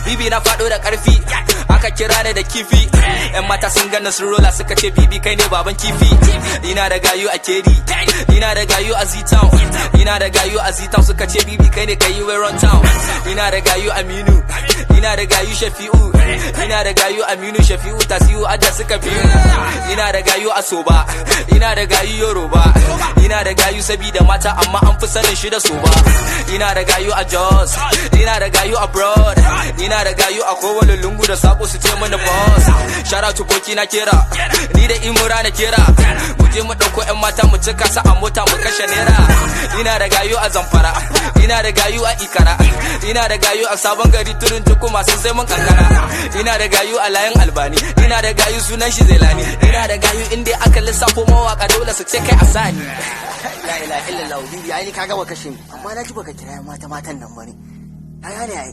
bibi na fado da karfi aka kira ni da kifi yan mata sun gana sun rola suka ce bibi kai ne baban kifi ina da gayu a kedi ina da gayu a Z-Town ina da gayu a Z-Town suka ce bibi kai ne kai wai run town ina da gayu Aminu ina da gayu Shafi'u ina da gayu Aminu Shafi'u Tasiu adda suka biyu ina da gayu a Soba ina da gayu Yoruba ina da gayu sabida mata amma an fi sanin shi da Soba ina da gayu a Jos ina da gayu abroad ina da gayu a kowane lungu da sako su ce mana boss shout out to Boki na kera ni da Imura na kera mu je mu dauko yan mata mu cika sa a mota mu kashe naira ina da gayu a Zamfara ina da gayu a Ikara ina da gayu a Sabon Gari Turun Tuku masu sai mun kankara ina da gayu a Layin Albani ina da gayu sunan shi Zelani ina da gayu inda aka lissafo mawaka dole su ce kai asani la ilaha illallah bibi ai ni kaga wa kashe ni amma na ji baka kira matan nan bane ai